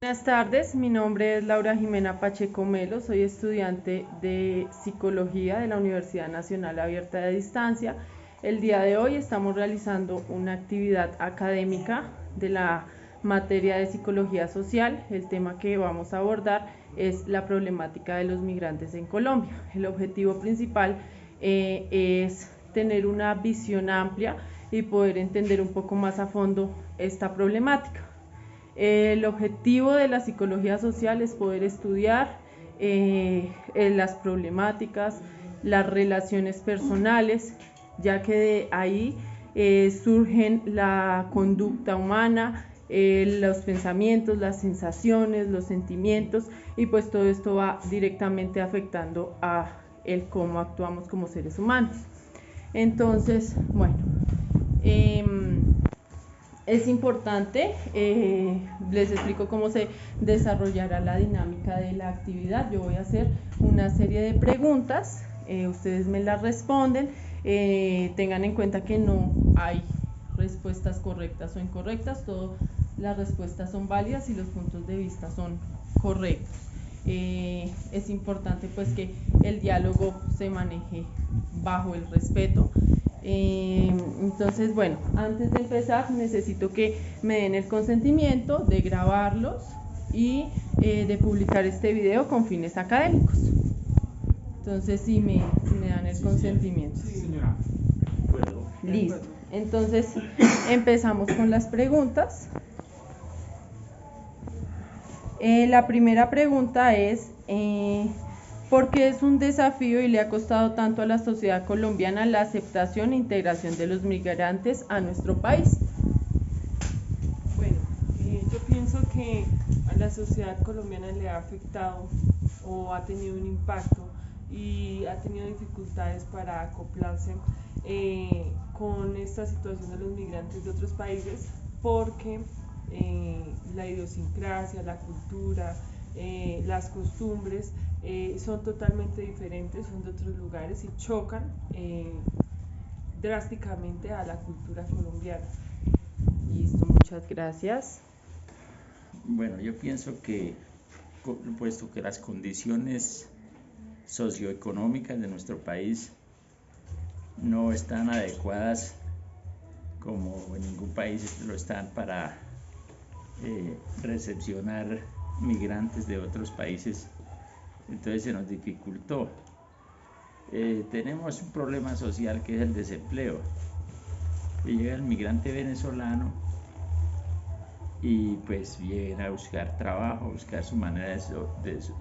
Buenas tardes, mi nombre es Laura Jimena Pacheco Melo, soy estudiante de Psicología de la Universidad Nacional Abierta de Distancia. El día de hoy estamos realizando una actividad académica de la materia de Psicología Social. El tema que vamos a abordar es la problemática de los migrantes en Colombia. El objetivo principal es tener una visión amplia y poder entender un poco más a fondo esta problemática. El objetivo de la psicología social es poder estudiar las problemáticas, las relaciones personales, ya que de ahí surgen la conducta humana, los pensamientos, las sensaciones, los sentimientos, y pues todo esto va directamente afectando a el cómo actuamos como seres humanos. Entonces, bueno, es importante, les explico cómo se desarrollará la dinámica de la actividad. Yo voy a hacer una serie de preguntas, ustedes me las responden, tengan en cuenta que no hay respuestas correctas o incorrectas, todas las respuestas son válidas y los puntos de vista son correctos. Es importante pues que el diálogo se maneje bajo el respeto. Entonces, bueno, antes de empezar necesito que me den el consentimiento de grabarlos y de publicar este video con fines académicos. Entonces, si me dan el consentimiento. Sí, señora. Listo. Entonces, empezamos con las preguntas. La primera pregunta es, ¿por qué es un desafío y le ha costado tanto a la sociedad colombiana la aceptación e integración de los migrantes a nuestro país? Bueno, yo pienso que a la sociedad colombiana le ha afectado o ha tenido un impacto y ha tenido dificultades para acoplarse con esta situación de los migrantes de otros países porque la idiosincrasia, la cultura, las costumbres son totalmente diferentes, son de otros lugares y chocan drásticamente a la cultura colombiana. Listo, muchas gracias. Bueno, yo pienso que, puesto que las condiciones socioeconómicas de nuestro país no están adecuadas como en ningún país lo están para recepcionar migrantes de otros países, entonces se nos dificultó. Tenemos un problema social que es el desempleo. Y llega el migrante venezolano y pues viene a buscar trabajo, a buscar su manera de su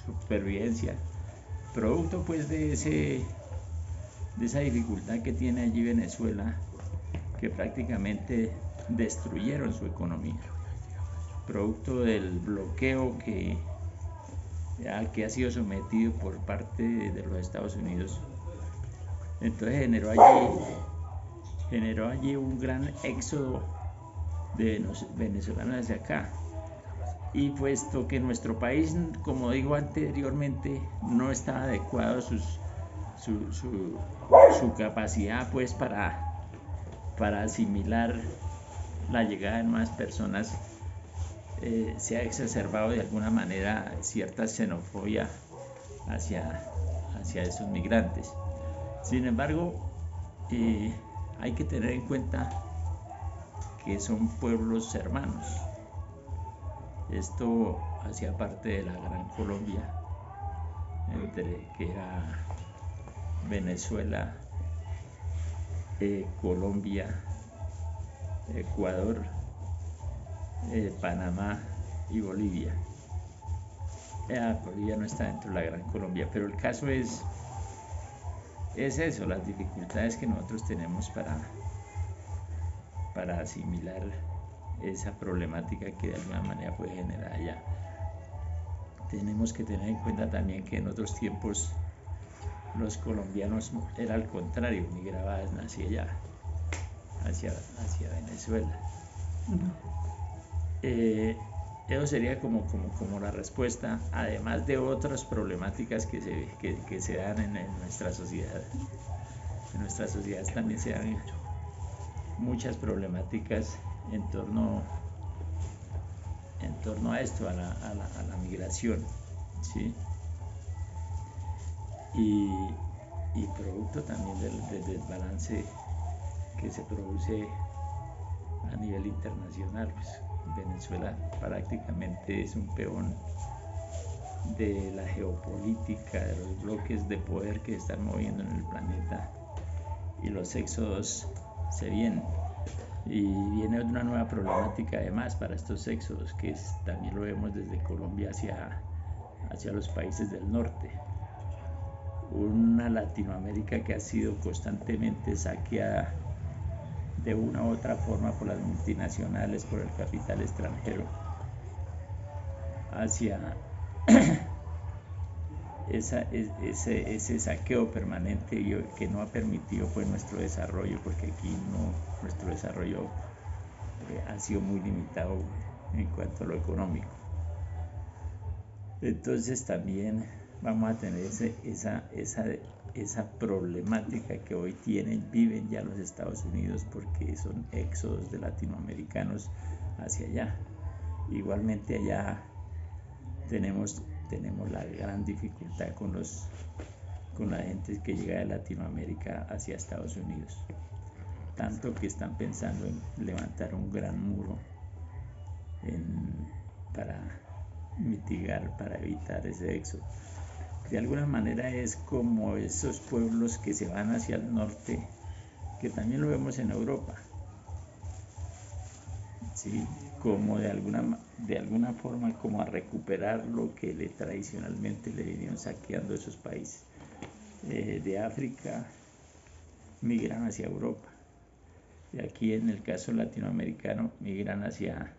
supervivencia, producto pues de esa dificultad que tiene allí Venezuela, que prácticamente destruyeron su economía, producto del bloqueo al que ha sido sometido por parte de los Estados Unidos. Entonces generó allí un gran éxodo de venezolanos hacia acá. Y puesto que nuestro país, como digo anteriormente, no está adecuado su capacidad pues para asimilar la llegada de más personas, se ha exacerbado de alguna manera cierta xenofobia hacia esos migrantes. Sin embargo, hay que tener en cuenta que son pueblos hermanos. Esto hacía parte de la Gran Colombia, que era Venezuela, Colombia, Ecuador, Panamá y Bolivia. Bolivia no está dentro de la Gran Colombia, pero el caso es eso, las dificultades que nosotros tenemos para asimilar esa problemática que de alguna manera puede generar allá. Tenemos que tener en cuenta también que en otros tiempos los colombianos era al contrario, migraban hacia allá, hacia Venezuela. Eso sería como la respuesta, además de otras problemáticas que se dan en nuestra sociedad. En nuestras sociedades también se dan muchas problemáticas en torno torno a esto, a la migración, ¿sí? Y producto también del desbalance que se produce a nivel internacional, pues Venezuela prácticamente es un peón de la geopolítica, de los bloques de poder que se están moviendo en el planeta, y los éxodos se vienen. Y viene una nueva problemática además para estos éxodos, que también lo vemos desde Colombia hacia los países del norte. Una Latinoamérica que ha sido constantemente saqueada de una u otra forma por las multinacionales, por el capital extranjero, hacia ese saqueo permanente que no ha permitido pues nuestro desarrollo, porque aquí nuestro desarrollo ha sido muy limitado en cuanto a lo económico. Entonces también vamos a tener esa problemática que hoy viven ya los Estados Unidos, porque son éxodos de latinoamericanos hacia allá. Igualmente allá tenemos la gran dificultad con la gente que llega de Latinoamérica hacia Estados Unidos, tanto que están pensando en levantar un gran muro para mitigar, para evitar ese éxodo. De alguna manera es como esos pueblos que se van hacia el norte, que también lo vemos en Europa, ¿sí? Como de alguna forma como a recuperar lo que tradicionalmente le vinieron saqueando esos países. De África migran hacia Europa, y aquí en el caso latinoamericano migran hacia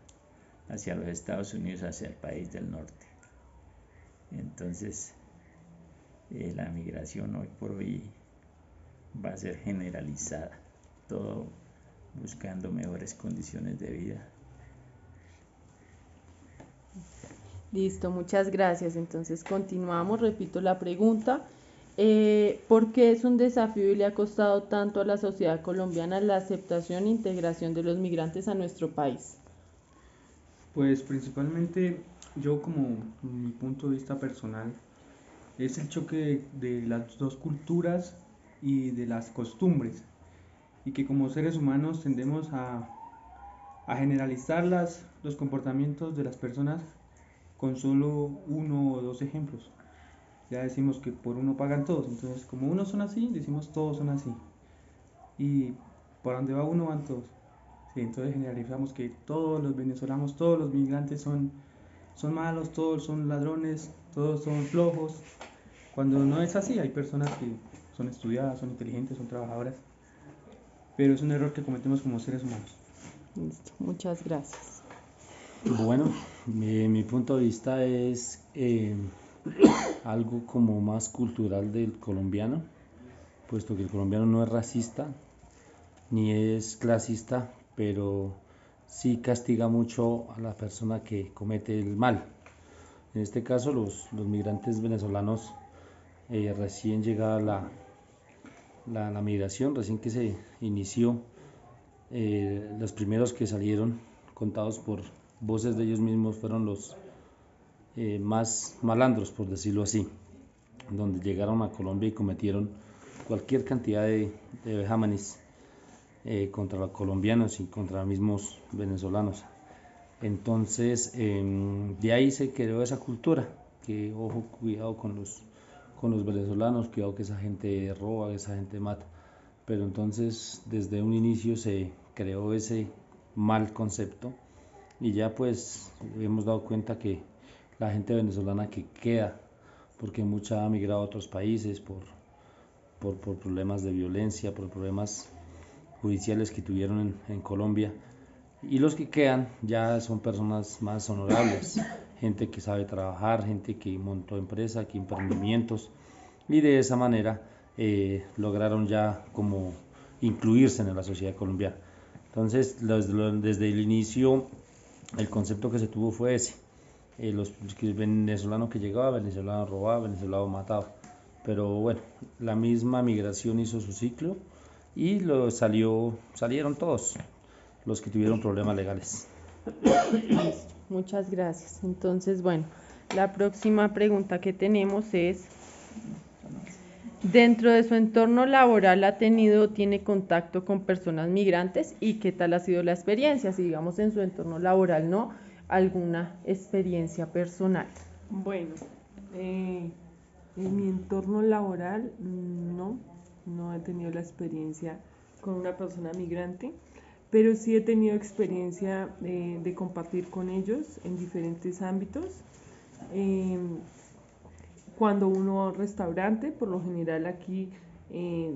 los Estados Unidos, hacia el país del norte. Entonces la migración hoy por hoy va a ser generalizada, todo buscando mejores condiciones de vida. Listo, muchas gracias. Entonces continuamos, repito la pregunta. ¿Por qué es un desafío y le ha costado tanto a la sociedad colombiana la aceptación e integración de los migrantes a nuestro país? Pues principalmente yo, como mi punto de vista personal, es el choque de las dos culturas y de las costumbres, y que como seres humanos tendemos a generalizar los comportamientos de las personas con solo uno o dos ejemplos. Ya decimos que por uno pagan todos, entonces como unos son así, decimos todos son así, y por donde va uno van todos. Sí, entonces generalizamos que todos los venezolanos, todos los migrantes son malos, todos son ladrones, todos son flojos, cuando no es así. Hay personas que son estudiadas, son inteligentes, son trabajadoras, pero es un error que cometemos como seres humanos. Listo, muchas gracias. Bueno, mi punto de vista es algo como más cultural del colombiano, puesto que el colombiano no es racista ni es clasista, pero sí castiga mucho a la persona que comete el mal. En este caso, los migrantes venezolanos, recién llegada la migración, recién que se inició, los primeros que salieron, contados por voces de ellos mismos, fueron los más malandros, por decirlo así, donde llegaron a Colombia y cometieron cualquier cantidad de vejámenes contra los colombianos y contra mismos venezolanos. Entonces de ahí se creó esa cultura, que ojo, cuidado con los venezolanos, cuidado que esa gente roba, que esa gente mata. Pero entonces desde un inicio se creó ese mal concepto, y ya pues hemos dado cuenta que la gente venezolana que queda, porque mucha ha migrado a otros países por problemas de violencia, por problemas judiciales que tuvieron en Colombia, y los que quedan ya son personas más honorables, gente que sabe trabajar, gente que montó empresa, que emprendimientos, y de esa manera lograron ya como incluirse en la sociedad colombiana. Entonces desde el inicio el concepto que se tuvo fue ese, el venezolano que llegaba, venezolano robaba, venezolano mataba. Pero bueno, la misma migración hizo su ciclo y salieron todos los que tuvieron problemas legales. muchas gracias. Entonces, bueno, la próxima pregunta que tenemos es, dentro de su entorno laboral tiene contacto con personas migrantes y qué tal ha sido la experiencia, si digamos en su entorno laboral no, alguna experiencia personal. Bueno, en mi entorno laboral no he tenido la experiencia con una persona migrante, pero sí he tenido experiencia de compartir con ellos en diferentes ámbitos. Eh, Cuando uno va a un restaurante, por lo general aquí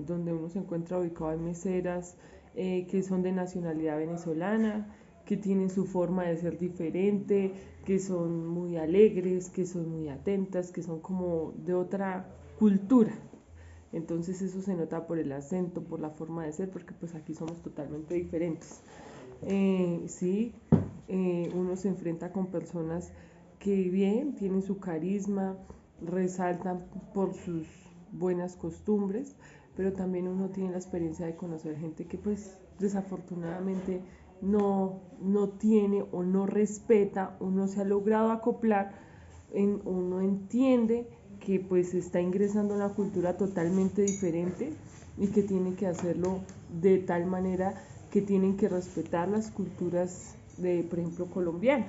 donde uno se encuentra ubicado hay meseras que son de nacionalidad venezolana, que tienen su forma de ser diferente, que son muy alegres, que son muy atentas, que son como de otra cultura. Entonces eso se nota por el acento, por la forma de ser, porque pues aquí somos totalmente diferentes. Sí, uno se enfrenta con personas que bien tienen su carisma, resaltan por sus buenas costumbres, pero también uno tiene la experiencia de conocer gente que pues desafortunadamente no tiene o no respeta o no se ha logrado acoplar, uno entiende que pues está ingresando a una cultura totalmente diferente y que tiene que hacerlo de tal manera que tienen que respetar las culturas de, por ejemplo, colombiana.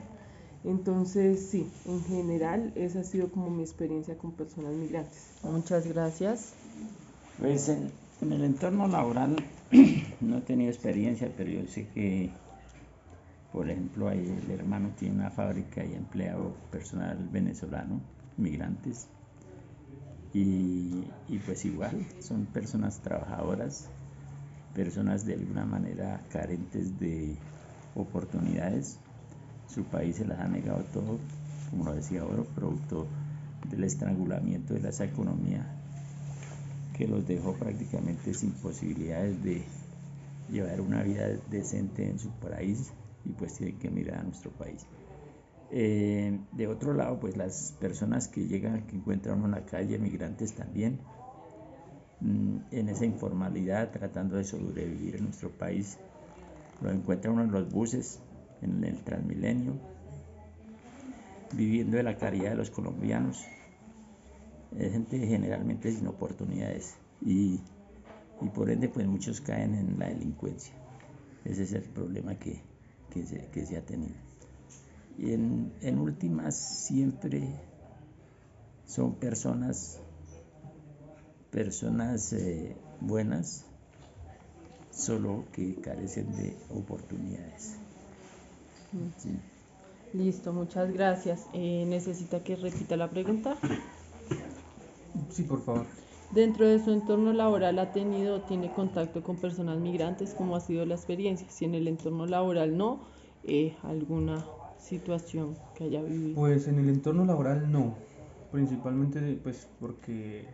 Entonces, sí, en general esa ha sido como mi experiencia con personas migrantes. Muchas gracias. Pues en el entorno laboral no he tenido experiencia, pero yo sé que, por ejemplo, ahí el hermano tiene una fábrica y emplea personal venezolano, migrantes, y pues igual, son personas trabajadoras, personas de alguna manera carentes de oportunidades. Su país se las ha negado todo, como lo decía ahora, producto del estrangulamiento de esa economía que los dejó prácticamente sin posibilidades de llevar una vida decente en su país, y pues tienen que mirar a nuestro país. De otro lado, pues las personas que llegan, que encuentran uno en la calle, migrantes también, en esa informalidad, tratando de sobrevivir en nuestro país, lo encuentra uno en los buses, en el Transmilenio, viviendo de la caridad de los colombianos. Es gente generalmente sin oportunidades y por ende pues muchos caen en la delincuencia. Ese es el problema que se ha tenido. Y en últimas siempre son personas buenas, solo que carecen de oportunidades. Sí. Listo, muchas gracias. ¿Necesita que repita la pregunta? Sí, por favor. Dentro de su entorno laboral tiene contacto con personas migrantes, ¿cómo ha sido la experiencia? Si en el entorno laboral no, alguna situación que haya vivido. Pues en el entorno laboral no, principalmente pues porque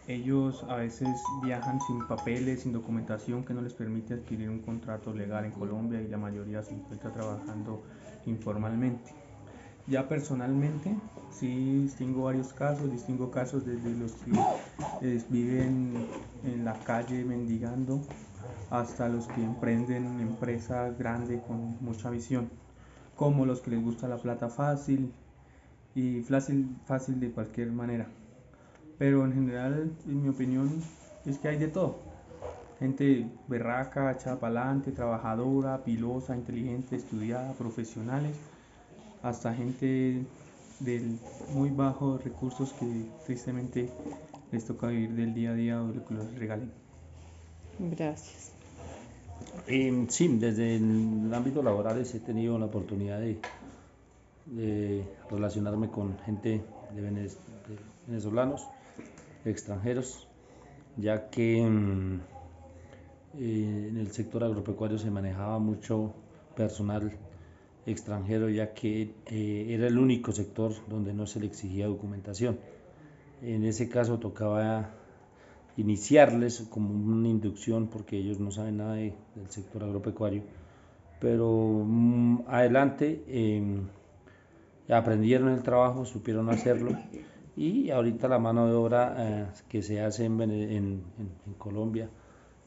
ellos a veces viajan sin papeles, sin documentación que no les permite adquirir un contrato legal en Colombia, y la mayoría se encuentra trabajando informalmente. Ya personalmente, sí distingo casos desde los que viven en la calle mendigando hasta los que emprenden empresas grandes con mucha visión, como los que les gusta la plata fácil y fácil de cualquier manera. Pero en general, en mi opinión, es que hay de todo. Gente berraca, echada para adelante, trabajadora, pilosa, inteligente, estudiada, profesionales, hasta gente de muy bajos recursos que tristemente les toca vivir del día a día o lo que los regalen. Gracias. Sí, desde el ámbito laboral he tenido la oportunidad de relacionarme con gente de venezolanos, extranjeros, ya que en el sector agropecuario se manejaba mucho personal extranjero, ya que era el único sector donde no se le exigía documentación. En ese caso tocaba iniciarles como una inducción, porque ellos no saben nada del sector agropecuario, pero adelante aprendieron el trabajo, supieron hacerlo, y ahorita la mano de obra que se hace en Colombia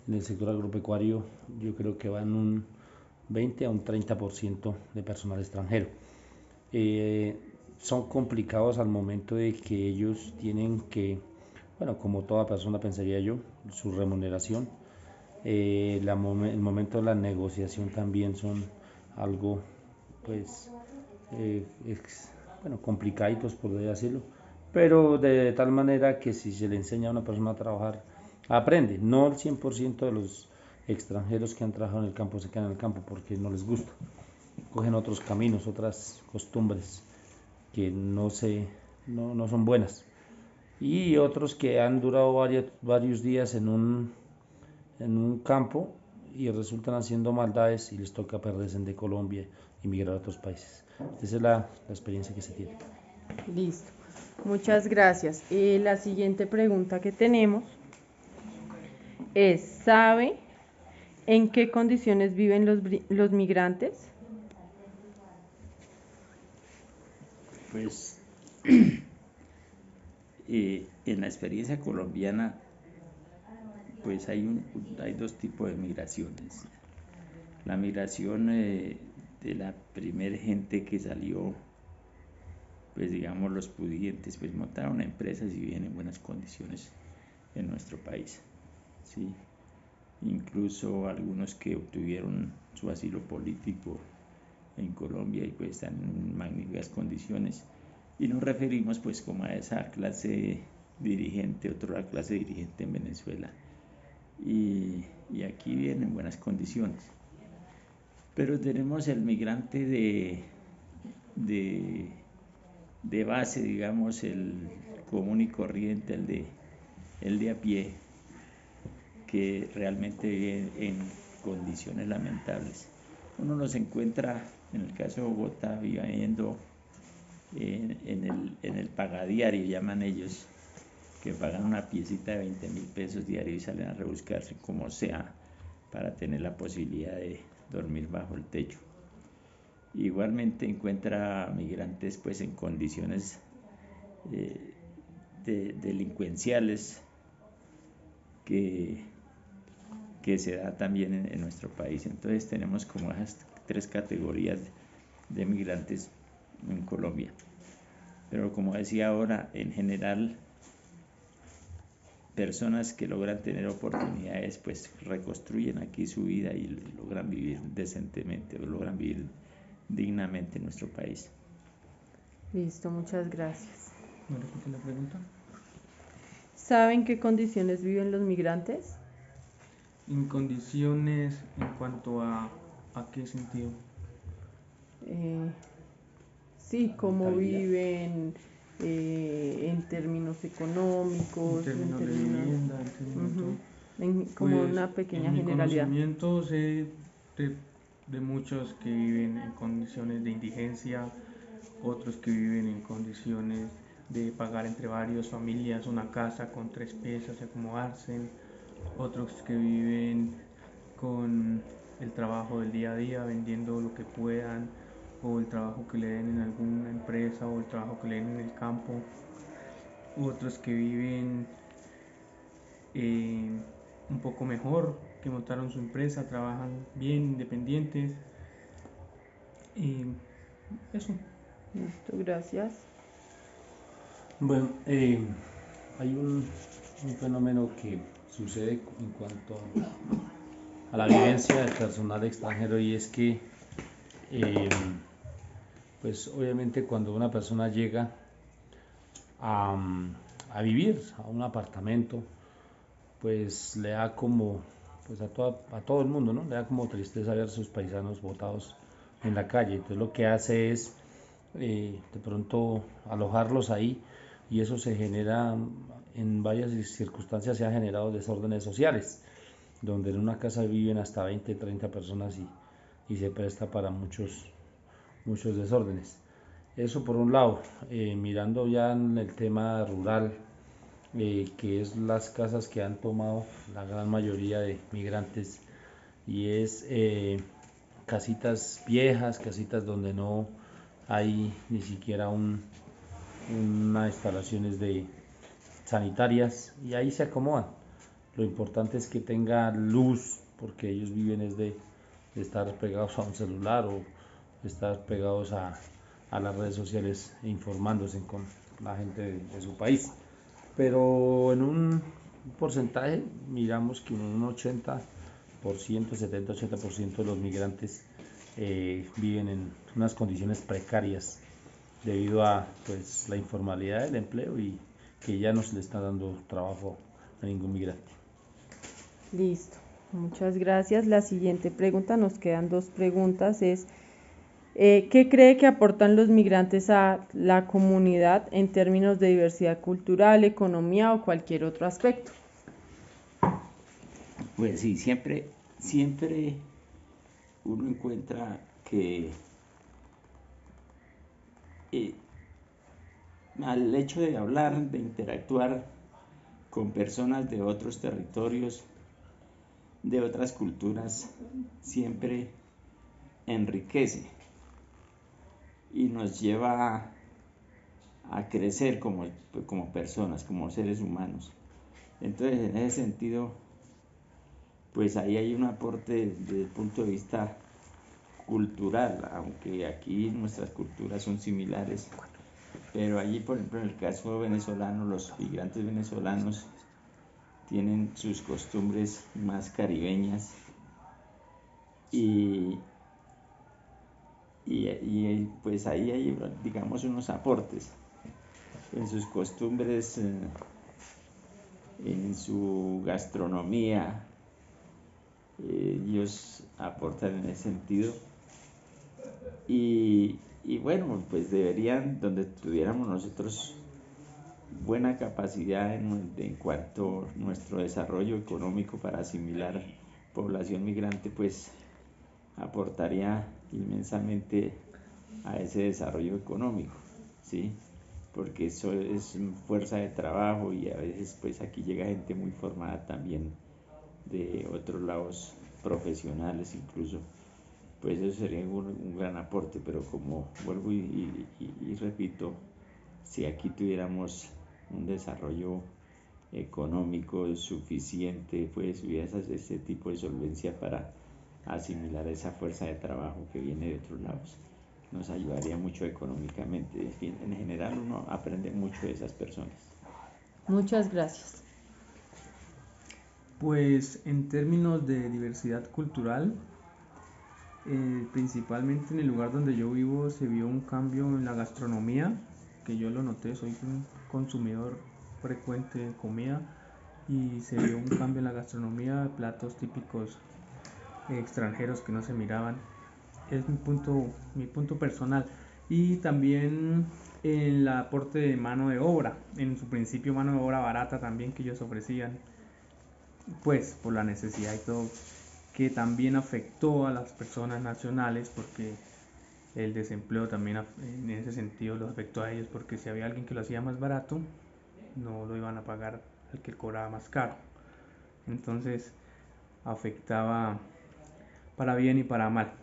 en el sector agropecuario, yo creo que va en un 20 a un 30% de personal extranjero. Son complicados al momento de que ellos tienen que, bueno, como toda persona pensaría yo, su remuneración. El momento de la negociación también son algo, pues, bueno, complicaditos, podría decirlo, pero de tal manera que si se le enseña a una persona a trabajar, aprende. No el 100% de los extranjeros que han trabajado en el campo se quedan en el campo porque no les gusta, cogen otros caminos, otras costumbres que no son buenas, y otros que han durado varios días en un campo y resultan haciendo maldades y les toca perderse de Colombia y migrar a otros países. Esa es la experiencia que se tiene. Listo. Muchas gracias. La siguiente pregunta que tenemos es, ¿sabe en qué condiciones viven los migrantes? Pues en la experiencia colombiana, pues hay dos tipos de migraciones. La migración de la primer gente que salió, pues digamos los pudientes, pues montaron empresas y viven en buenas condiciones en nuestro país, ¿sí? Incluso algunos que obtuvieron su asilo político en Colombia y pues están en magníficas condiciones, y nos referimos pues como a esa clase dirigente, otra clase dirigente en Venezuela, y aquí viven en buenas condiciones. Pero tenemos el migrante de base, digamos, el común y corriente, el de a pie, que realmente vive en condiciones lamentables. Uno los encuentra, en el caso de Bogotá, viviendo en el pagadiario, llaman ellos, que pagan una piecita de 20.000 pesos diario y salen a rebuscarse como sea para tener la posibilidad de dormir bajo el techo. Igualmente encuentra migrantes pues en condiciones delincuenciales que se da también en nuestro país. Entonces tenemos como esas tres categorías de migrantes en Colombia. Pero como decía ahora, en general, personas que logran tener oportunidades, pues reconstruyen aquí su vida y logran vivir decentemente, o logran vivir dignamente en nuestro país. Listo, muchas gracias. ¿Me repite la pregunta? ¿Sabe en qué condiciones viven los migrantes? En condiciones en cuanto a qué sentido. Sí, cómo ¿Mentalidad? viven en términos económicos, En términos de vivienda, en términos de todo. como Pues, una pequeña en mi generalidad. conocimiento sé de muchos que viven en condiciones de indigencia, otros que viven en condiciones de pagar entre varias familias una casa con 3 piezas y acomodarse, otros que viven con el trabajo del día a día, vendiendo lo que puedan, o el trabajo que le den en alguna empresa, o el trabajo que le den en el campo, otros que viven un poco mejor, que montaron su empresa, trabajan bien, independientes, y eso. Listo, gracias. Bueno, hay un fenómeno que sucede en cuanto a la vivencia del personal extranjero, y es que eh, pues obviamente cuando una persona llega a, a vivir a un apartamento, pues le da como, pues a todo el mundo, ¿no? Le da como tristeza ver a sus paisanos botados en la calle. Entonces lo que hace es de pronto alojarlos ahí, y eso se genera, en varias circunstancias se han generado desórdenes sociales, donde en una casa viven hasta 20, 30 personas, y se presta para muchos desórdenes. Eso por un lado. Mirando ya en el tema rural, que es las casas que han tomado la gran mayoría de migrantes, y es casitas viejas, casitas donde no hay ni siquiera unas instalaciones sanitarias, y ahí se acomodan. Lo importante es que tenga luz, porque ellos viven es estar pegados a un celular o estar pegados a las redes sociales e informándose con la gente de su país. Pero en un porcentaje miramos que un 80%, 70-80% de los migrantes viven en unas condiciones precarias debido a pues, la informalidad del empleo y que ya no se le está dando trabajo a ningún migrante. Listo, muchas gracias. La siguiente pregunta, nos quedan dos preguntas, es ¿qué cree que aportan los migrantes a la comunidad en términos de diversidad cultural, economía o cualquier otro aspecto? Pues sí, siempre uno encuentra que al hecho de hablar, de interactuar con personas de otros territorios, de otras culturas, siempre enriquece y nos lleva a crecer como personas, como seres humanos. Entonces, en ese sentido, pues ahí hay un aporte desde el punto de vista cultural, aunque aquí nuestras culturas son similares, pero allí, por ejemplo, en el caso venezolano, los migrantes venezolanos tienen sus costumbres más caribeñas y pues ahí hay, digamos, unos aportes en sus costumbres, en su gastronomía. Ellos aportan en ese sentido y bueno, pues deberían, donde tuviéramos nosotros buena capacidad en cuanto a nuestro desarrollo económico para asimilar población migrante, pues aportaría inmensamente a ese desarrollo económico, ¿sí? Porque eso es fuerza de trabajo y a veces pues aquí llega gente muy formada también de otros lados profesionales incluso, pues eso sería un gran aporte, pero como vuelvo y repito, si aquí tuviéramos un desarrollo económico suficiente, pues hubiera ese tipo de solvencia para asimilar esa fuerza de trabajo que viene de otros lados, nos ayudaría mucho económicamente. En general uno aprende mucho de esas personas. Muchas gracias. Pues en términos de diversidad cultural, principalmente en el lugar donde yo vivo se vio un cambio en la gastronomía, que yo lo noté, soy un consumidor frecuente de comida y se vio un cambio en la gastronomía, platos típicos extranjeros que no se miraban. Es mi punto personal. Y también el aporte de mano de obra, en su principio mano de obra barata también que ellos ofrecían, pues por la necesidad y todo, que también afectó a las personas nacionales porque el desempleo también en ese sentido los afectó a ellos, porque si había alguien que lo hacía más barato no lo iban a pagar al que cobraba más caro, entonces afectaba para bien y para mal.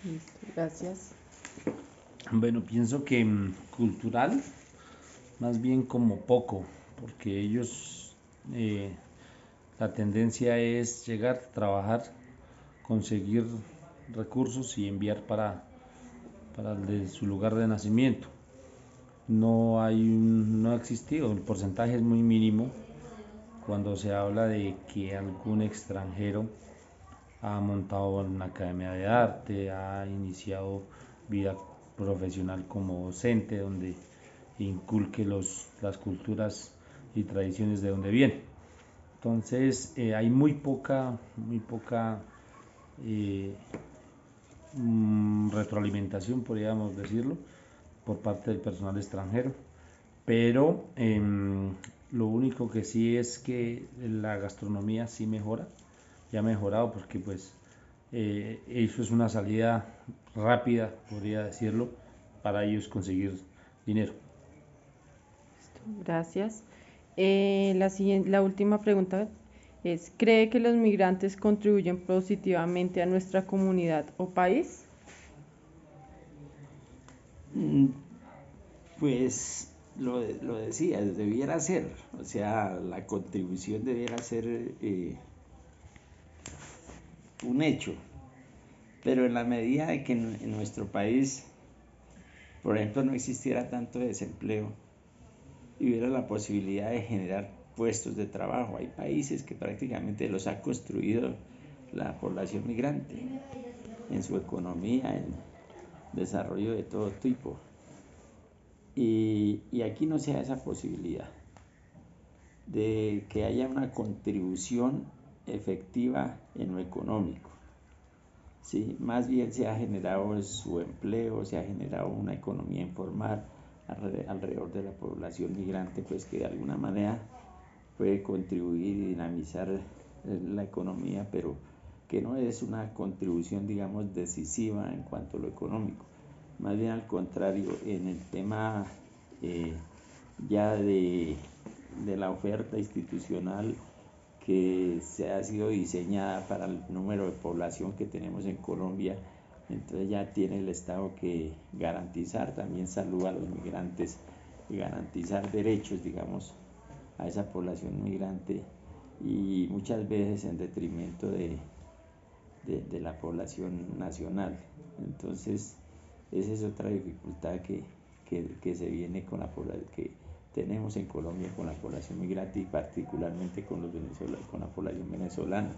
Listo, gracias. Bueno, pienso que cultural, más bien como poco, porque ellos, la tendencia es llegar, trabajar, conseguir recursos y enviar para su lugar de nacimiento. No ha existido, el porcentaje es muy mínimo cuando se habla de que algún extranjero ha montado una academia de arte, ha iniciado vida profesional como docente, donde inculque las culturas y tradiciones de donde viene. Entonces hay muy poca retroalimentación, podríamos decirlo, por parte del personal extranjero, pero lo único que sí es que la gastronomía sí mejora, ya ha mejorado porque pues eso es una salida rápida, podría decirlo, para ellos conseguir dinero. Gracias. La última pregunta es, ¿cree que los migrantes contribuyen positivamente a nuestra comunidad o país? Pues lo decía, debiera ser, o sea, la contribución debiera ser un hecho, Pero en la medida de que en nuestro país, por ejemplo, no existiera tanto desempleo y hubiera la posibilidad de generar puestos de trabajo, hay países que prácticamente los ha construido la población migrante en su economía, en desarrollo de todo tipo. Y aquí no se da esa posibilidad de que haya una contribución efectiva en lo económico. ¿Sí? Más bien se ha generado su empleo, se ha generado una economía informal alrededor de la población migrante, pues que de alguna manera puede contribuir y dinamizar la economía, pero que no es una contribución, digamos, decisiva en cuanto a lo económico. Más bien al contrario, en el tema ya de la oferta institucional que se ha sido diseñada para el número de población que tenemos en Colombia, entonces ya tiene el Estado que garantizar también salud a los migrantes y garantizar derechos, digamos, a esa población migrante, y muchas veces en detrimento de la población nacional. Entonces esa es otra dificultad que se viene con la población que tenemos en Colombia con la población migrante y particularmente con la población venezolana,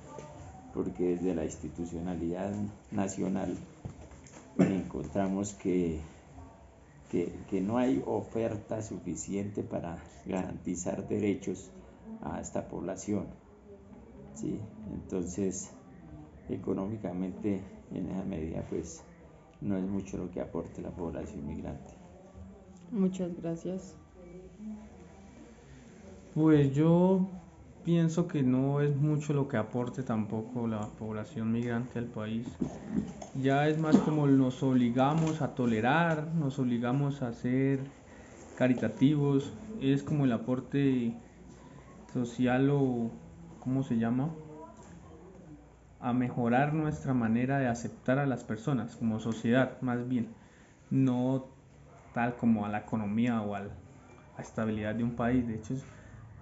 porque desde la institucionalidad nacional encontramos que no hay oferta suficiente para garantizar derechos a esta población, ¿sí? Entonces, económicamente, en esa medida, pues, no es mucho lo que aporte la población migrante. Muchas gracias. Pues yo pienso que no es mucho lo que aporte tampoco la población migrante al país. Ya es más como nos obligamos a tolerar, nos obligamos a ser caritativos, es como el aporte social o, ¿cómo se llama? A mejorar nuestra manera de aceptar a las personas como sociedad, más bien, no tal como a la economía o a la estabilidad de un país. De hecho,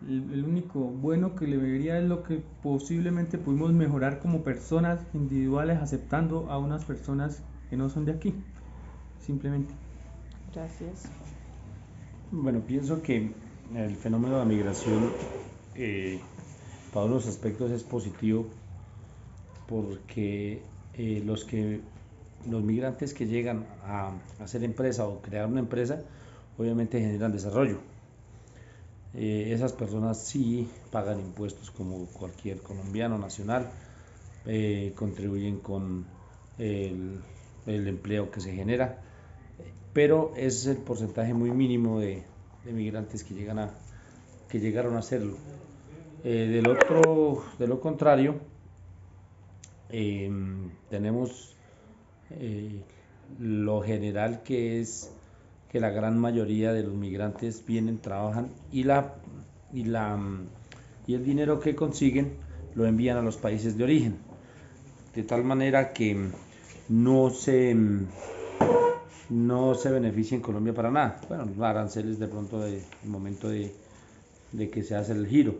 el único bueno que le vería es lo que posiblemente pudimos mejorar como personas individuales aceptando a unas personas que no son de aquí, simplemente. Gracias. Bueno, pienso que el fenómeno de la migración, para unos aspectos es positivo porque los migrantes que llegan a hacer empresa o crear una empresa, obviamente generan desarrollo. Esas personas sí pagan impuestos como cualquier colombiano nacional, contribuyen con el empleo que se genera, pero es el porcentaje muy mínimo de migrantes que llegaron a hacerlo. De lo contrario, tenemos lo general, que es que la gran mayoría de los migrantes vienen, trabajan y el dinero que consiguen lo envían a los países de origen, de tal manera que no se beneficia en Colombia para nada. Bueno, los aranceles de pronto el momento de que se hace el giro,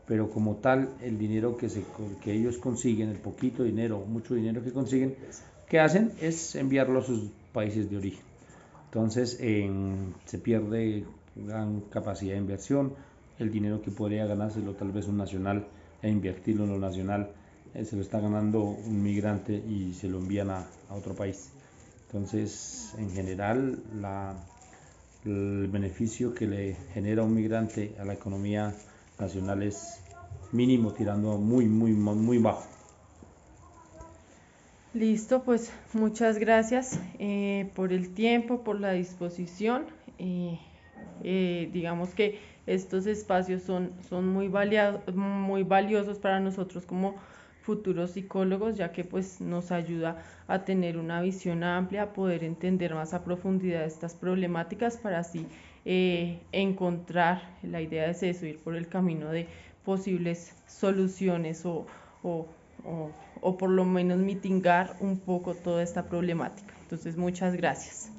pero como tal el dinero que ellos consiguen, el poquito dinero, mucho dinero que consiguen, que hacen es enviarlo a sus países de origen. Entonces se pierde gran capacidad de inversión, el dinero que podría ganárselo tal vez un nacional e invertirlo en lo nacional, se lo está ganando un migrante y se lo envían a otro país. Entonces, en general, el beneficio que le genera un migrante a la economía nacional es mínimo, tirando muy, muy, muy bajo. Listo, pues muchas gracias por el tiempo, por la disposición. Digamos que estos espacios son muy valiosos para nosotros como futuros psicólogos, ya que pues nos ayuda a tener una visión amplia, a poder entender más a profundidad estas problemáticas para así encontrar, la idea es eso, ir por el camino de posibles soluciones o, o por lo menos mitigar un poco toda esta problemática. Entonces, muchas gracias.